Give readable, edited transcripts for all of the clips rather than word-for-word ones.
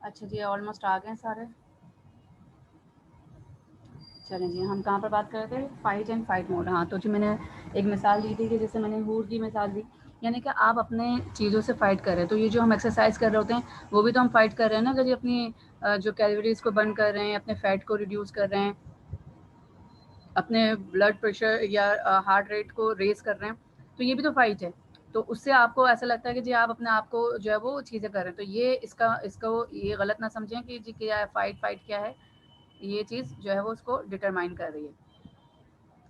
अच्छा जी, ऑलमोस्ट आ गए सारे। चलें जी, हम कहाँ पर बात कर रहे थे? Fight and fight mode. हाँ, तो जी मैंने एक मिसाल दी थी कि जैसे मैंने हूर की मिसाल दी, यानी कि आप अपने चीज़ों से फ़ाइट कर रहे हैं। तो ये जो हम एक्सरसाइज कर रहे होते हैं, वो भी तो हम फ़ाइट कर रहे हैं ना। अगर ये अपनी जो कैलोरीज़ को बर्न कर रहे हैं, अपने फ़ैट को रिड्यूस कर रहे हैं, अपने ब्लड प्रेशर या हार्ट रेट को रेज़ कर रहे हैं, तो ये भी तो फ़ाइट है। तो उससे आपको ऐसा लगता है कि जी आप अपने आप को जो है वो चीज़ें कर रहे हैं। तो ये इसको ये गलत ना समझें कि जी क्या है फ़ाइट क्या है। ये चीज़ जो है वो उसको डिटरमाइन कर रही है।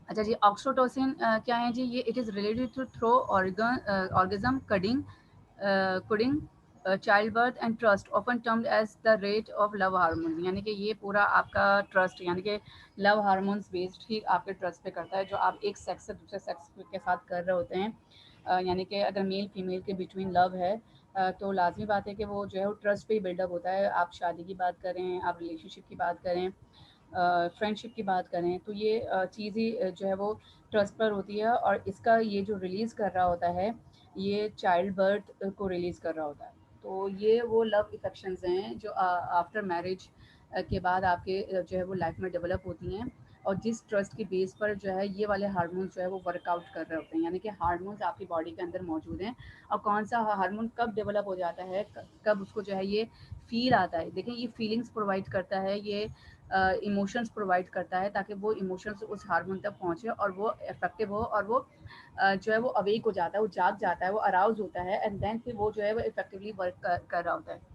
अच्छा जी, ऑक्सीटोसिन क्या है जी? ये it is related to through orgasm cuddling child birth and trust often termed as the rate of love hormone. यानी कि ये पूरा आपका ट्रस्ट, यानी कि लव हार्मोन्स बेस्ड ही आपके ट्रस्ट पे करता है, जो आप एक सेक्स से दूसरे सेक्स के साथ कर रहे होते हैं। यानी कि अगर मेल फीमेल के बिटवीन लव है, तो लाजमी बात है कि वो जो है वो ट्रस्ट पे ही बिल्डअप होता है। आप शादी की बात करें, आप रिलेशनशिप की बात करें, फ्रेंडशिप की बात करें, तो ये चीज़ ही जो है वो ट्रस्ट पर होती है। और इसका ये जो रिलीज़ कर रहा होता है, ये चाइल्ड बर्थ को रिलीज़ कर रहा होता है। तो ये वो लव इफेक्शंस हैं जो आफ्टर मैरिज के बाद आपके जो है वो लाइफ में डेवलप होती हैं, और जिस ट्रस्ट की बेस पर जो है ये वाले हार्मोन्स जो है वो वर्कआउट कर रहे होते हैं। यानी कि हार्मोन्स आपकी बॉडी के अंदर मौजूद हैं, और कौन सा हार्मोन कब डेवलप हो जाता है, कब उसको जो है ये फील आता है। देखें, ये फीलिंग्स प्रोवाइड करता है, ये इमोशंस प्रोवाइड करता है, ताकि वो इमोशंस उस हार्मोन तक पहुँचे और वो इफेक्टिव हो, और वो जो है वो अवेक हो जाता है, वो जाग जाता है, वो अराउज होता है, एंड देन फिर वो जो है वो इफेक्टिवली वर्क कर रहा होता है।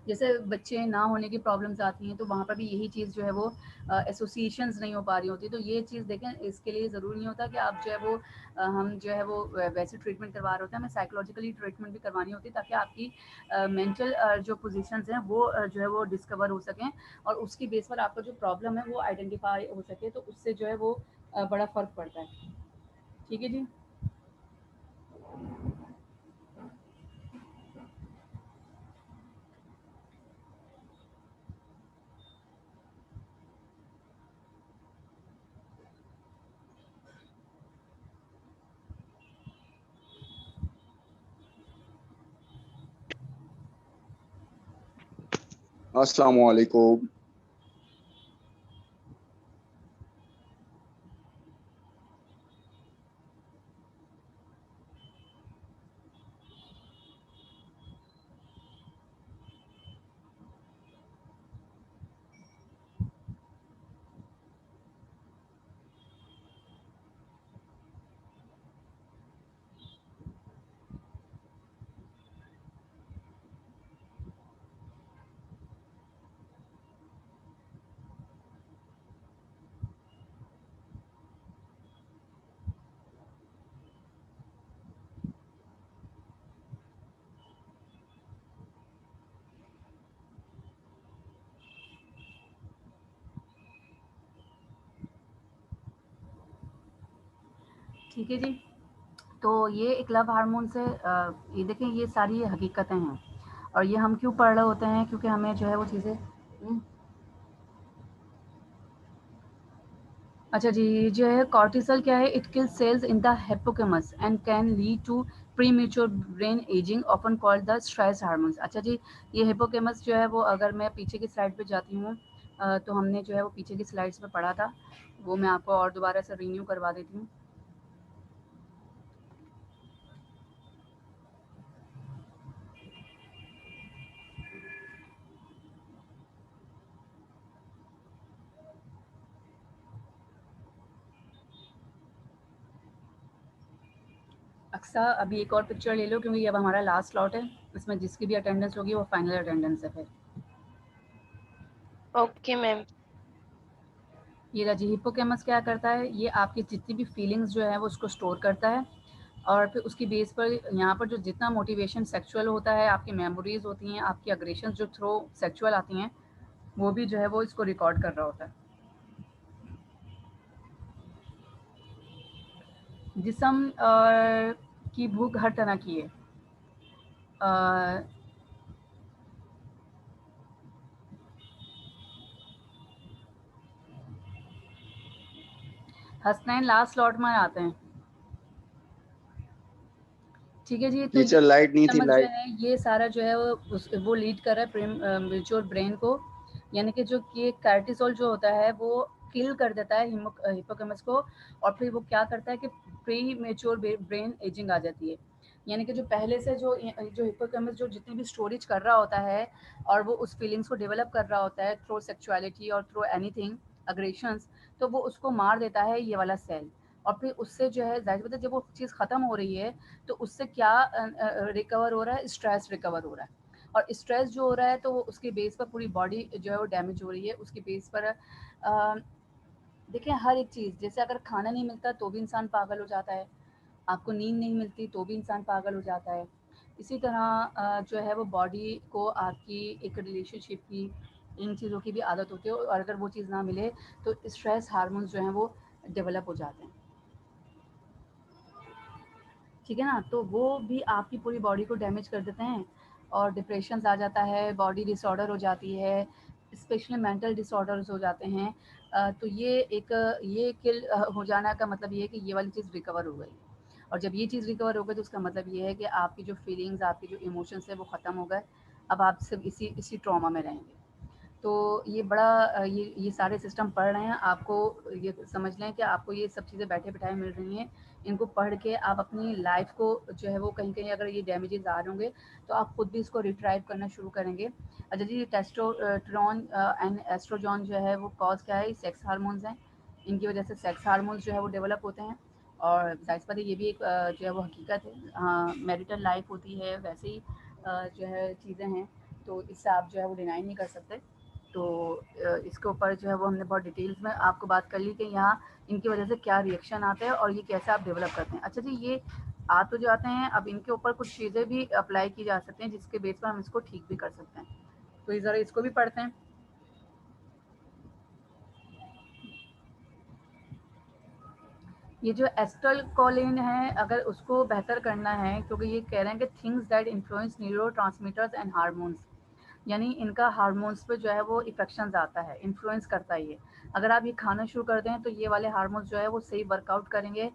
जैसे बच्चे ना होने की प्रॉब्लम्स आती हैं, तो वहाँ पर भी यही चीज़ जो है वो एसोसिएशंस नहीं हो पा रही होती। तो ये चीज़ देखें, इसके लिए ज़रूरी नहीं होता कि आप जो है वो हम जो है वो वैसे ट्रीटमेंट करवा रहे होते हैं, हमें साइकोलॉजिकली ट्रीटमेंट भी करवानी होती है, ताकि आपकी मेंटल जो पोजीशंस हैं वो जो है वो डिस्कवर हो सकें, और उसकी बेस पर आपका जो प्रॉब्लम है वो आइडेंटिफाई हो सके। तो उससे जो है वो बड़ा फ़र्क पड़ता है। ठीक है जी। अस्सलाम वालेकुम। ठीक है जी। तो ये एक लव हार्मोन से ये देखें, ये सारी हकीकतें हैं, और ये हम क्यों पढ़ रहे होते हैं? क्योंकि हमें जो है वो चीज़ें अच्छा जी, जो है कॉर्टिसोल क्या है, it kills cells in the hippocampus and can lead to premature brain ageing often called the stress hormones. अच्छा जी, ये हिप्पोकैम्पस जो है वो, अगर मैं पीछे की स्लाइड पे जाती हूँ तो हमने जो है वो पीछे की स्लाइड्स पे पढ़ा था, वो मैं आपको और दोबारा से रिन्यू करवा देती हूँ। अक्सा अभी एक और पिक्चर ले लो, क्योंकि ये अब हमारा लास्ट स्लॉट है, इसमें जिसकी भी अटेंडेंस होगी वो फाइनल अटेंडेंस है फिर। Okay ma'am. ये रहा जी, हिप्पोकैम्पस क्या करता है, ये आपकी जितनी भी फीलिंग्स जो है वो उसको स्टोर करता है, और फिर उसकी बेस पर यहाँ पर जो जितना मोटिवेशन सेक्सुअल होता है, आपकी मेमोरीज होती हैं, आपकी अग्रेशन जो थ्रो सेक्सुअल आती हैं, वो भी जो है वो इसको रिकॉर्ड कर रहा होता है। जिस्म की भूख हर तरह की है। हसनैन लास्ट स्लॉट में आते हैं, ठीक है जी। तो ये टीचर लाइट नहीं थी, समझ जो लाइट। है ये सारा जो है वो लीड कर रहा है मेच्योर ब्रेन को, यानी कि जो ये कार्टिसोल जो होता है वो किल कर देता है हिप्पोकैम्पस को, और फिर वो क्या करता है कि प्री मेच्योर ब्रेन एजिंग आ जाती है, यानी कि जो पहले से जो हिप्पोकैम्पस जो जितनी भी स्टोरेज कर रहा होता है, और वो उस फीलिंग्स को डेवलप कर रहा होता है थ्रू सेक्सुअलिटी और थ्रू एनीथिंग अग्रेशंस, तो वो उसको मार देता है ये वाला सेल, और फिर उससे जो है जाहिर बात है जब वो चीज़ ख़त्म हो रही है तो उससे क्या रिकवर हो रहा है, स्ट्रेस रिकवर हो रहा है, और स्ट्रेस जो हो रहा है तो वो उसके बेस पर पूरी बॉडी जो है वो डैमेज हो रही है उसके बेस पर। देखिए हर एक चीज़, जैसे अगर खाना नहीं मिलता तो भी इंसान पागल हो जाता है, आपको नींद नहीं मिलती तो भी इंसान पागल हो जाता है, इसी तरह जो है वो बॉडी को आपकी एक रिलेशनशिप की, इन चीज़ों की भी आदत होती है, और अगर वो चीज़ ना मिले तो स्ट्रेस हार्मोन्स जो हैं वो डेवलप हो जाते हैं, ठीक है ना। तो वो भी आपकी पूरी बॉडी को डैमेज कर देते हैं, और डिप्रेशन आ जाता है, बॉडी डिसऑर्डर हो जाती है, स्पेशली मेंटल डिसऑर्डर्स हो जाते हैं। तो ये किल हो जाना का मतलब ये है कि ये वाली चीज़ रिकवर हो गई, और जब ये चीज़ रिकवर हो गई तो उसका मतलब ये है कि आपकी जो फीलिंग्स, आपकी जो इमोशंस है वो ख़त्म हो गए, अब आप सिर्फ इसी ट्रॉमा में रहेंगे। तो ये बड़ा ये सारे सिस्टम पढ़ रहे हैं, आपको ये समझ लें कि आपको ये सब चीज़ें बैठे बिठाए मिल रही हैं, इनको पढ़ के आप अपनी लाइफ को जो है वो कहीं कहीं अगर ये डैमेजेस आ रहे होंगे तो आप खुद भी इसको रिट्राइव करना शुरू करेंगे। अच्छा जी, टेस्टोस्टेरोन एंड एस्ट्रोजन जो है वो कॉज क्या है, सेक्स हार्मोन्स हैं, इनकी वजह से सेक्स हार्मोन्स जो है वो डेवलप होते हैं, और जाहिर सी बात है ये भी एक जो है वो हकीकत है, हाँ मैरिटल लाइफ होती है वैसे ही जो है चीज़ें हैं, तो इससे आप जो है वो डिनाई नहीं कर सकते। तो इसके ऊपर जो है वो हमने बहुत डिटेल्स में आपको बात कर ली कि यहाँ इनकी वजह से क्या रिएक्शन आते हैं और ये कैसे आप डेवलप करते हैं। अच्छा जी, ये आ तो जाते हैं, अब इनके ऊपर कुछ चीज़ें भी अप्लाई की जा सकती हैं जिसके बेस पर हम इसको ठीक भी कर सकते हैं, तो ये ज़रा इसको भी पढ़ते हैं। ये जो एस्टलकोलिन है, अगर उसको बेहतर करना है, क्योंकि ये कह रहे हैं कि things that influence neuro transmitters and hormones, यानी इनका हार्मोन्स पे जो है वो इफेक्शंस आता है, इन्फ्लुएंस करता है ये। अगर आप ये खाना शुरू कर दें तो ये वाले हार्मोन्स जो है वो सही वर्कआउट करेंगे,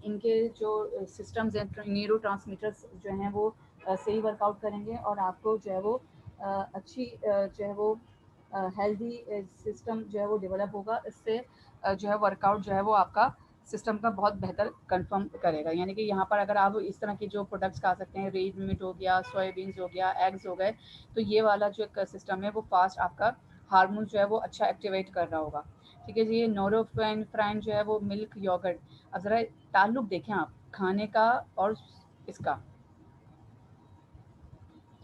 इनके जो सिस्टम्स हैं, न्यूरो ट्रांसमीटर्स जो हैं वो सही वर्कआउट करेंगे, और आपको जो है वो अच्छी जो है वो हेल्दी सिस्टम जो है वो डेवलप होगा, इससे जो है वर्कआउट जो है वो आपका सिस्टम का बहुत बेहतर कंफर्म करेगा। यानी कि यहाँ पर अगर आप इस तरह की जो प्रोडक्ट्स खा सकते हैं, रेड मीट हो गया, सोयाबीन्स हो गया, एग्स हो गए, तो ये वाला जो एक सिस्टम है वो फास्ट आपका हार्मोन जो है वो अच्छा एक्टिवेट कर रहा होगा, ठीक है जी। ये नोरोफ्राइन जो है वो मिल्क योगर्ट, अब ज़रा ताल्लुक देखें आप खाने का और इसका,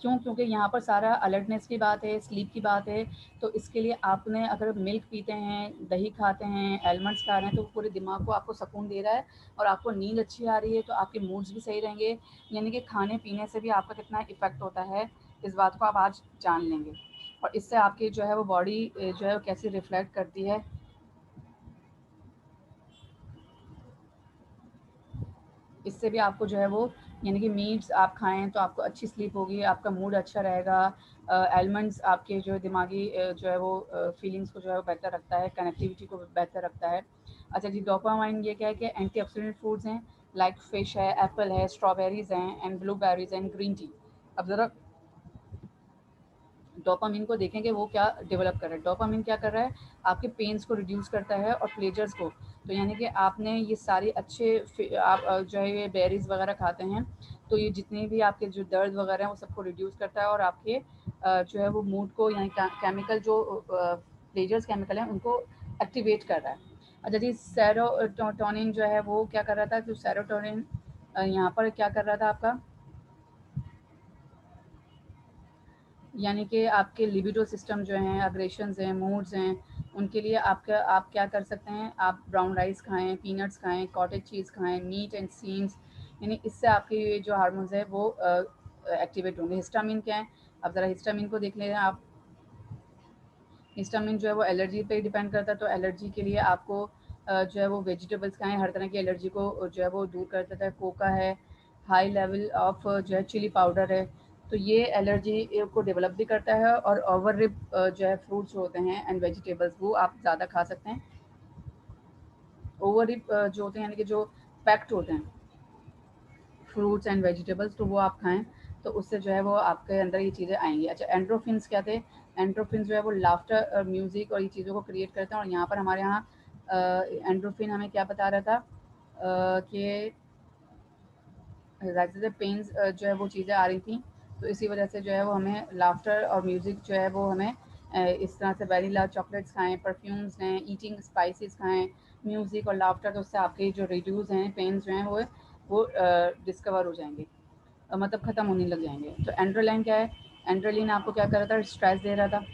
क्यों, क्योंकि यहाँ पर सारा अलर्टनेस की बात है, स्लीप की बात है, तो इसके लिए आपने अगर मिल्क पीते हैं, दही खाते हैं, आलमंड्स खा रहे हैं, तो पूरे दिमाग को आपको सुकून दे रहा है, और आपको नींद अच्छी आ रही है तो आपके मूड्स भी सही रहेंगे। यानी कि खाने पीने से भी आपका कितना इफ़ेक्ट होता है, इस बात को आप आज जान लेंगे, और इससे आपकी जो है वो बॉडी जो है वो कैसे रिफ्लेक्ट करती है, इससे भी आपको जो है वो, यानी कि मीट्स आप खाएं तो आपको अच्छी स्लीप होगी, आपका मूड अच्छा रहेगा। आलमंड्स आपके जो दिमागी जो है वो फीलिंग्स को जो है वो बेहतर रखता है, कनेक्टिविटी को बेहतर रखता है, अच्छा जी, डोपामाइन ये क्या है कि एंटीऑक्सीडेंट फूड्स हैं, लाइक फिश है, एप्पल है, स्ट्रॉबेरीज हैं and blueberries and green tea. अब ज़रा डोपामिन को देखें कि वो क्या डेवलप कर रहा है। डोपामिन क्या कर रहा है, आपके पेन्स को रिड्यूस करता है और प्लेजर्स को। तो यानी कि आपने ये सारे अच्छे आप जो है ये बेरीज वगैरह खाते हैं, तो ये जितने भी आपके जो दर्द वगैरह हैं वो सबको रिड्यूस करता है और आपके जो है वो मूड को, यानी केमिकल जो प्लेजर्स केमिकल हैं उनको एक्टिवेट कर रहा है। अच्छा जी, सेरोटोनिन जो है वो क्या कर रहा था, तो सेरोटोनिन यहाँ पर क्या कर रहा था आपका, यानी कि आपके लिबिडो सिस्टम जो हैं, अग्रेशंस हैं, मूड्स हैं, उनके लिए आप क्या कर सकते हैं, आप ब्राउन राइस खाएँ, पीनट्स खाएँ, कॉटेज चीज़ खाएँ, मीट एंड सीड्स, यानी इससे आपके ये जो हार्मोन्स हैं वो एक्टिवेट होंगे। हिस्टामिन क्या है? अब ज़रा हिस्टामिन को देख लें आप। हिस्टामिन जो है वो एलर्जी पे डिपेंड करता है, तो एलर्जी के लिए आपको जो है वो वेजिटेबल्स खाएँ, हर तरह की एलर्जी को जो है वो दूर कर देता है। कोका है, हाई लेवल ऑफ जो है चिली पाउडर है, तो ये एलर्जी को डेवलप भी करता है। और ओवर रिप जो है फ्रूट्स होते हैं एंड वेजिटेबल्स, वो आप ज़्यादा खा सकते हैं। ओवर रिप जो होते हैं यानी कि जो पैक्ड होते हैं फ्रूट्स एंड वेजिटेबल्स, तो वो आप खाएँ, तो उससे जो है वो आपके अंदर ये चीज़ें आएँगी। अच्छा, एंडोर्फिन्स क्या थे? एंडोर्फिन्स जो है वो लाफ्टर और म्यूज़िक और ये चीज़ों को क्रिएट करते हैं। और यहाँ पर हमारे यहाँ एंडोर्फिन हमें क्या बता रहा था कि ज़ाहिर सी पेन्स जो है वो चीज़ें आ रही थी, तो इसी वजह से जो है वो हमें लाफ्टर और म्यूज़िक जो है वो हमें इस तरह से वेनिला चॉकलेट्स खाएँ, परफ्यूम्स लें, ईटिंग स्पाइसेस खाएँ, म्यूज़िक और लाफ्टर, तो उससे आपके जो रिड्यूस हैं पेन्स जो हैं वो डिस्कवर हो जाएँगे, मतलब ख़त्म होने लग जाएँगे। तो एंड्रोलाइन क्या है? एंड्रोलिन आपको क्या कर रहा था? स्ट्रेस दे रहा था।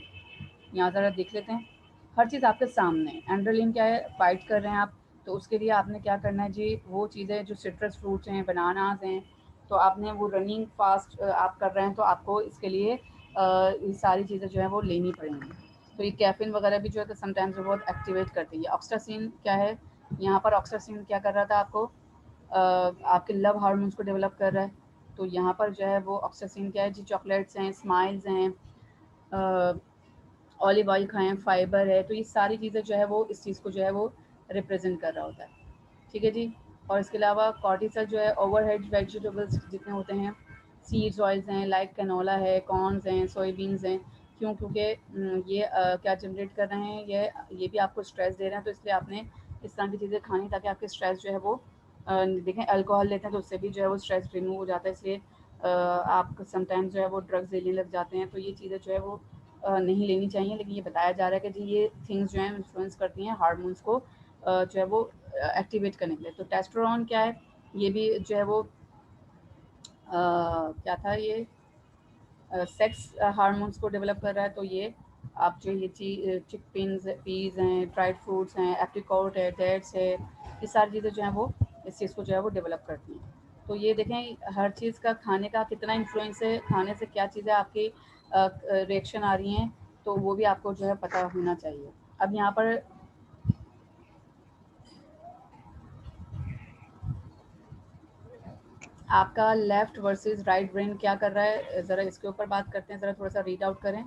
यहाँ ज़रा देख लेते हैं, हर चीज़ आपके सामने है। एंड्रोलिन क्या है? फाइट कर रहे हैं आप, तो उसके लिए आपने क्या करना है जी, वो चीज़ें जो सिट्रस फ्रूट्स हैं, बनानास हैं, तो आपने वो रनिंग फास्ट आप कर रहे हैं, तो आपको इसके लिए ये सारी चीज़ें जो है वो लेनी पड़ेंगी। तो ये कैफ़ीन वगैरह भी जो है तो समटाइम्स वो बहुत एक्टिवेट करती है। ऑक्सीटोसिन क्या है? यहाँ पर ऑक्सीटोसिन क्या कर रहा था आपको? आपके लव हार्मोन्स को डेवलप कर रहा है। तो यहाँ पर जो है वो ऑक्सीटोसिन क्या है जी? चॉकलेट्स हैं, स्माइल्स हैं, ऑलिव ऑयल खाएँ, फाइबर है, तो ये सारी चीज़ें जो है वो इस चीज़ को जो है वो रिप्रेज़ेंट कर रहा होता है। ठीक है जी। और इसके अलावा कॉर्टिसोल जो है ओवरहेड वेजिटेबल्स जितने होते हैं, सीड्स ऑयल्स हैं, लाइक कैनोला है, कॉर्न्स हैं, सोयाबीन्स हैं। क्यों? क्योंकि ये क्या जनरेट कर रहे हैं, ये भी आपको स्ट्रेस दे रहे हैं, तो इसलिए आपने इस तरह की चीज़ें खानी ताकि आपके स्ट्रेस जो है वो देखें, अल्कोहल लेते हैं तो उससे भी जो है वो स्ट्रेस रिमूव हो जाता है, इसलिए आप समटाइम्स जो है वो ड्रग्स लेने लग जाते हैं, तो ये चीज़ें जो है वो नहीं लेनी चाहिए। लेकिन ये बताया जा रहा है कि जी ये थिंग्स जो हैं इन्फ्लुएंस करती हैं हार्मोन्स को जो है वो एक्टिवेट करने के लिए। तो टेस्टोस्टेरोन क्या है? ये भी जो है वो क्या था ये, सेक्स हार्मोन्स को डेवलप कर रहा है। तो ये आप जो ये चिकपिंस पीज़ हैं, ड्राइड फ्रूट्स हैं, एप्रिकॉट है, डेट्स है, ये सारी चीज़ें जो हैं वो इस चीज़ को जो है वो डेवलप करती हैं। तो ये देखें, हर चीज़ का खाने का कितना इन्फ्लुएंस है, खाने से क्या चीज़ें आपकी रिएक्शन आ रही हैं, तो वो भी आपको जो है पता होना चाहिए। अब यहाँ पर आपका लेफ्ट वर्सेस राइट ब्रेन क्या कर रहा है, ज़रा इसके ऊपर बात करते हैं, ज़रा थोड़ा सा रीड आउट करें।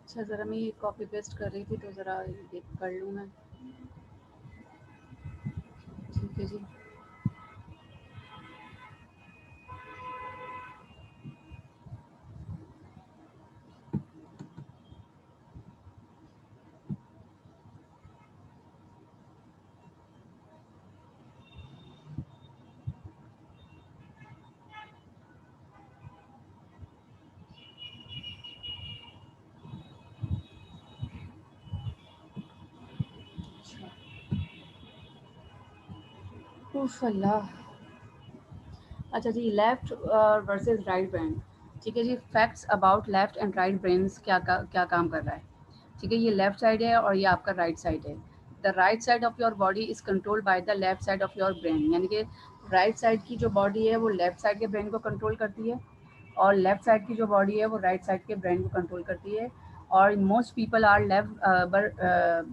अच्छा, ज़रा मैं ये कॉपी पेस्ट कर रही थी, तो ज़रा ये कर लूँ मैं। ठीक है जी। उफ अल्लाह। अच्छा जी, लेफ्ट वर्सेस राइट ब्रेन। ठीक है जी, facts about left and right brains क्या काम कर रहा है। ठीक है, ये लेफ्ट साइड है और ये आपका राइट साइड है। The right side of your body is controlled by the left side of your brain, यानी कि राइट साइड की जो बॉडी है वो लेफ्ट साइड के ब्रेन को कंट्रोल करती है, और लेफ्ट साइड की जो बॉडी है वो राइट साइड के ब्रेन को कंट्रोल करती है। और most people are left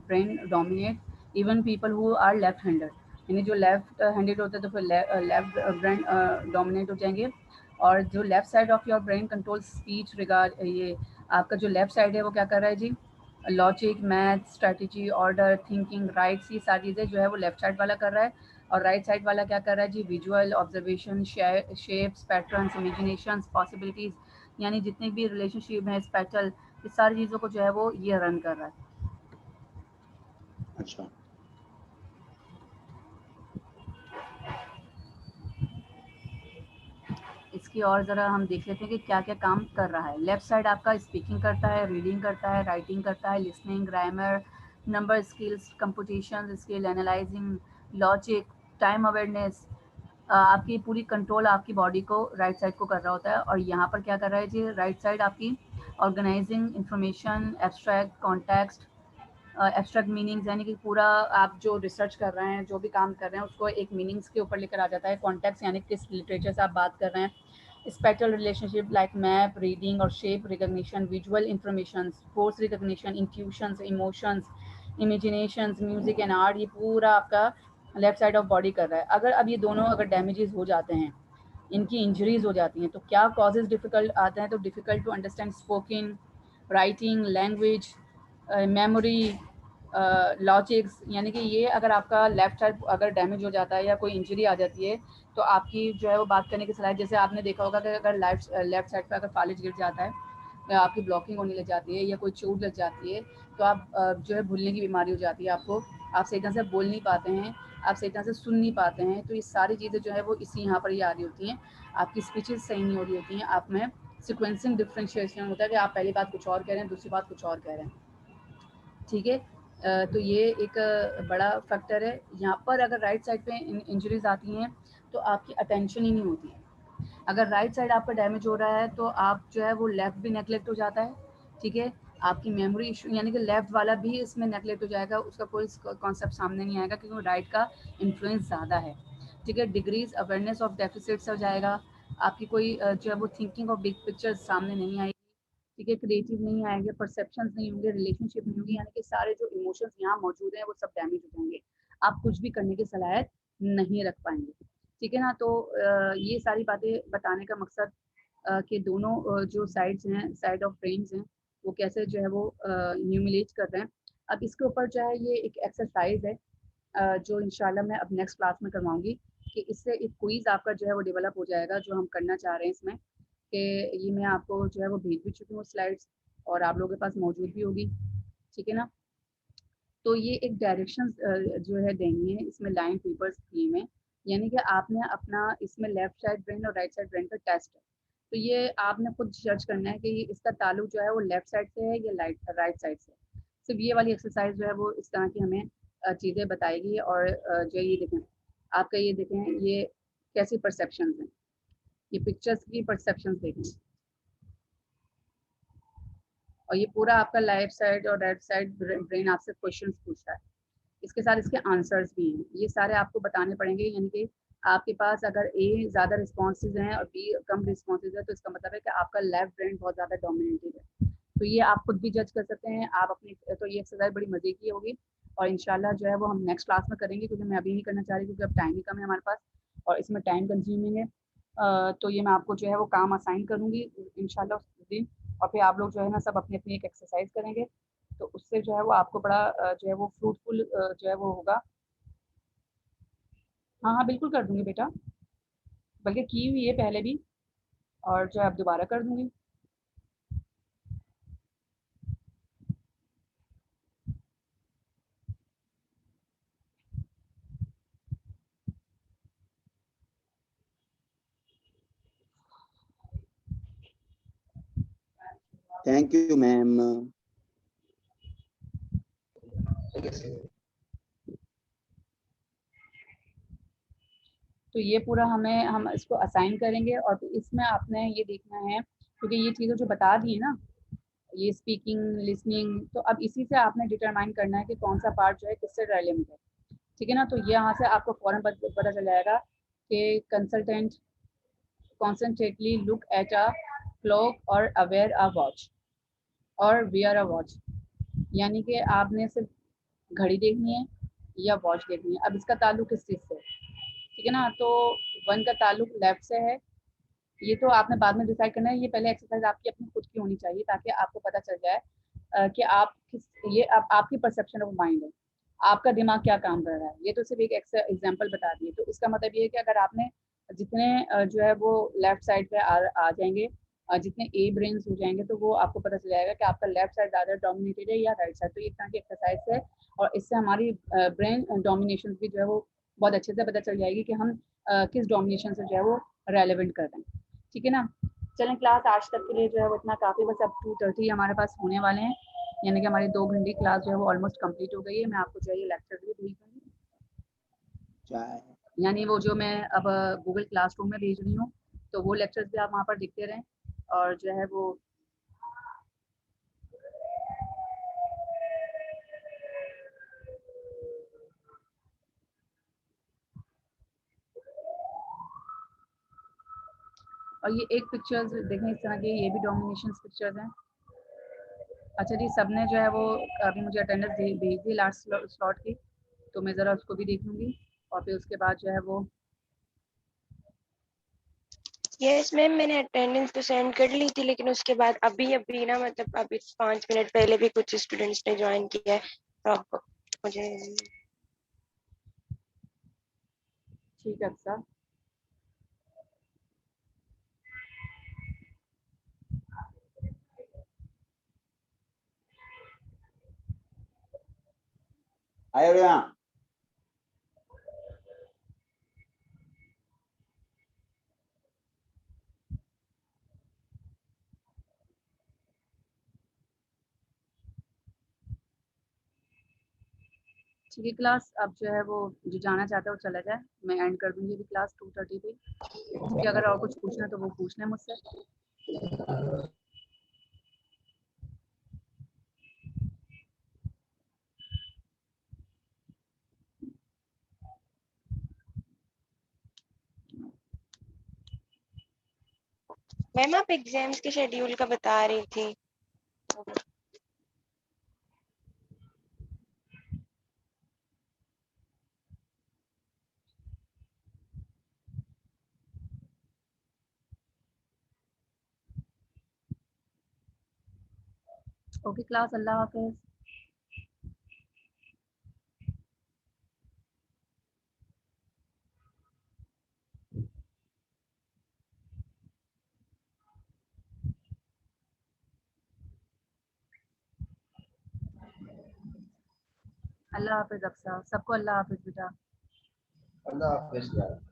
brain dominate, even people who are left hander, यानी जो लेफ्ट हैंडेड होते हैं तो फिर लेफ्ट ब्रेन डोमिनेट हो जाएंगे। और जो left side of your brain control speech regard, ये आपका जो लेफ्ट साइड है वो क्या कर रहा है जी, logic, math, strategy, order, thinking, rights, ये सारी चीज़ें जो है वो लेफ्ट साइड वाला कर रहा है। और राइट साइड वाला क्या कर रहा है जी, visual, observation, shapes, patterns, imaginations, possibilities, यानी जितने भी रिलेशनशिप है, स्पेटल, इस सारी चीज़ों को जो है वो ये रन कर रहा है। अच्छा, इसकी और ज़रा हम देख लेते हैं कि क्या क्या काम कर रहा है। लेफ्ट साइड आपका स्पीकिंग करता है, रीडिंग करता है, राइटिंग करता है, listening, grammar, number skills, computation skill, analysing, logic, time awareness, आपकी पूरी कंट्रोल आपकी बॉडी को राइट साइड को कर रहा होता है। और यहाँ पर क्या कर रहा है जी, राइट साइड आपकी organising information, abstract, context, abstract meanings, यानी कि पूरा आप जो रिसर्च कर रहे हैं, जो भी काम कर रहे हैं, उसको एक मीनिंग्स के ऊपर लेकर आ जाता है। कॉन्टेक्स्ट यानी किस लिटरेचर से आप बात कर रहे हैं। Spectral relationship like map reading और shape recognition, visual information, force recognition, intuitions, emotions, imaginations, music and art, ये पूरा आपका लेफ्ट साइड ऑफ बॉडी कर रहा है। अगर अब ये दोनों अगर डैमेजेस हो जाते हैं, इनकी इंजरीज हो जाती हैं, तो क्या कॉजेज डिफिकल्ट आते हैं, तो difficult to understand speaking, writing, language, memory, logics, यानी कि ये अगर आपका लेफ्ट साइड अगर डैमेज हो जाता है या कोई इंजरी आ जाती है, तो आपकी जो है वो बात करने की सलाहियत, जैसे आपने देखा होगा कि अगर लेफ्ट साइड पे अगर फालिज गिर जाता है या आपकी ब्लॉकिंग होने लग जाती है या कोई चोट लग जाती है, तो आप जो है भूलने की बीमारी हो जाती है आपको, आप सही तरह से बोल नहीं पाते हैं, आप सही तरह से सुन नहीं पाते हैं। तो ये सारी चीज़ें जो है वो इसी यहाँ पर ही आ रही होती हैं, आपकी स्पीचेस सही नहीं हो रही होती हैं, आप में सिक्वेंसिंग डिफ्रेंशिएशन होता है कि आप पहली बात कुछ और कह रहे हैं, दूसरी बात कुछ और कह रहे हैं। ठीक है, तो ये एक बड़ा फैक्टर है। यहाँ पर अगर राइट साइड पे इंजरीज आती हैं तो आपकी अटेंशन ही नहीं होती है। अगर राइट साइड आपका डैमेज हो रहा है तो आप जो है वो लेफ्ट भी नेगलेक्ट हो जाता है। ठीक है, आपकी मेमोरी इशू, यानी कि लेफ्ट वाला भी इसमें नेगलेक्ट हो जाएगा, उसका कोई कॉन्सेप्ट सामने नहीं आएगा क्योंकि राइट का इन्फ्लुएंस ज़्यादा है। ठीक है, डिग्रीज अवेयरनेस ऑफ डेफिसिट्स हो जाएगा, आपकी कोई जो है वो थिंकिंग ऑफ बिग पिक्चर सामने नहीं आएगी। ठीक है, क्रिएटिव नहीं आएंगे, परसेप्शंस नहीं होंगे, रिलेशनशिप नहीं होगी, यानी कि सारे जो इमोशंस यहाँ मौजूद हैं वो सब डैमेज हो जाएंगे, आप कुछ भी करने की सलाहियत नहीं रख पाएंगे। ठीक है ना, तो ये सारी बातें बताने का मकसद कि दोनों जो साइड्स हैं, साइड ऑफ ब्रेन्स हैं, वो कैसे जो है वो ह्यूमिलेट कर रहे हैं। अब इसके ऊपर जो है ये एक एक्सरसाइज है जो इंशाल्लाह मैं अब नेक्स्ट क्लास में करवाऊंगी, कि इससे एक क्विज आपका जो है वो डेवलप हो जाएगा, जो हम करना चाह रहे हैं इसमें, कि ये मैं आपको जो है वो भेज भी चुकी हूँ स्लाइड्स, और आप लोगों के पास मौजूद भी होगी। ठीक है ना, तो ये एक डायरेक्शन जो है देनी है, इसमें लाइन पेपर्स दिए में, यानी कि आपने अपना इसमें लेफ्ट साइड ब्रेन और राइट साइड ब्रेन का टेस्ट है, तो ये आपने खुद जज करना है कि इसका ताल्लुक जो है वो लेफ्ट साइड से है या राइट साइड से। सिर्फ ये वाली एक्सरसाइज जो है वो इस तरह की हमें चीज़ें बताएगी। और जो ये देखें, आपका ये देखें, ये कैसी परसेप्शन हैं, ये पिक्चर्स की परसेप्शन देखें, और ये पूरा आपका लेफ्ट साइड और राइट साइड ब्रेन आपसे क्वेश्चंस पूछ रहा है, इसके साथ इसके आंसर्स भी हैं, ये सारे आपको बताने पड़ेंगे। यानी कि आपके पास अगर ए ज़्यादा रिस्पॉन्सेज हैं और बी कम रिस्पॉन्सेज है, तो इसका मतलब है कि आपका लेफ्ट ब्रेन बहुत ज़्यादा डोमिनेटेड है। तो ये आप खुद भी जज कर सकते हैं, आप अपनी, तो ये एक्सरसाइज बड़ी मज़े की होगी, और इंशाल्लाह जो है वो हम नेक्स्ट क्लास में करेंगे, क्योंकि मैं अभी नहीं करना चाह रही, क्योंकि अब टाइम ही कम है हमारे पास और इसमें टाइम कंज्यूमिंग है। तो ये मैं आपको जो है वो काम असाइन करूँगी इंशाल्लाह उस दिन, और फिर आप लोग जो है ना सब अपनी अपनी एक एक्सरसाइज करेंगे, तो उससे जो है वो आपको बड़ा जो है वो फ्रूटफुल जो है वो होगा। हाँ हाँ बिल्कुल कर दूंगी बेटा, बल्कि की हुई है पहले भी, और जो है अब दोबारा कर दूंगी। Thank you ma'am. तो ये पूरा हम इसको असाइन करेंगे और फिर इसमें आपने ये देखना है, क्योंकि ये चीज़ें जो बता दी है ना, ये स्पीकिंग, लिसनिंग, तो अब इसी से आपने डिटरमाइन करना है कि कौन सा पार्ट जो है किससे रेलेवेंट है। ठीक है ना। तो ये यहाँ से आपको फ़ौरन पता चल जाएगा कि consultant concentratedly look at a clock और अवेयर अ वॉच और वियर अ वॉच, यानी कि आपने सिर्फ घड़ी देखनी है या वॉच देखनी है। अब इसका ताल्लुक किस चीज़ से है, ठीक है ना। तो 1 का ताल्लुक लेफ्ट से है, ये तो आपने बाद में डिसाइड करना है। ये पहले एक्सरसाइज आपकी अपनी खुद की होनी चाहिए ताकि आपको पता चल जाए कि आप किस, ये आपकी परसेप्शन ऑफ माइंड है, आपका दिमाग क्या काम कर रहा है। ये तो सिर्फ एक एग्जांपल बता दिए। तो इसका मतलब ये है कि अगर आपने जितने जो है वो लेफ्ट साइड पे आ जाएंगे, जितने ए ब्रेन्स हो जाएंगे, तो वो आपको पता चल जाएगा कि आपका लेफ्ट साइड ज़्यादा डोमिनेटेड है या राइट साइड। तो ये एक तरह की एक्सरसाइज है और इससे हमारी ब्रेन डोमिनेशन भी जो है वो बहुत अच्छे से पता चल जाएगी कि हम किस डोमिनेशन से जो है वो रेलेवेंट कर रहे हैं। ठीक है ना। चलें, क्लास आज तक के लिए जो है वो इतना काफ़ी, बस अब 2:30 हमारे पास होने वाले हैं, यानी कि हमारी 2 घंटे क्लास जो है वो ऑलमोस्ट कंप्लीट हो गई है। मैं आपको जो है ये लेक्चर भी भेज दूँगी, यानी वो जो मैं अब गूगल क्लासरूम में भेज रही हूँ, तो वो लेक्चर्स भी आप वहाँ पर देखते रहें और जो है वो और ये एक पिक्चर्स देखें इस तरह के, ये भी डोमिनेशन पिक्चर्स हैं। अच्छा जी, सबने जो है वो अभी मुझे अटेंडेंस भेज दी लास्ट स्लॉट की, तो मैं ज़रा उसको भी देख लूँगी और फिर उसके बाद जो है वो यस मैम, मैंने अटेंडेंस तो सेंड कर ली थी, लेकिन उसके बाद अभी अभी ना, मतलब अभी 5 मिनट पहले भी कुछ स्टूडेंट्स ने ज्वाइन किया है, तो आपको मुझे ठीक है अक्सर। आए यहाँ ठीक है क्लास, अब जो है वो जो जाना चाहता है वो चला जाए, मैं एंड कर दूँगी अभी क्लास 2:30 पे, क्योंकि अगर और कुछ पूछना है तो वो पूछ लें मुझसे। मैम आप एग्जाम्स के शेड्यूल का बता रही थी। ओके क्लास, अल्लाह हाफ़िज़। अल्लाह हाफ़िज़ अक्सर, सबको अल्लाह हाफ़िज़ बेटा। अल्लाह हाफिज़।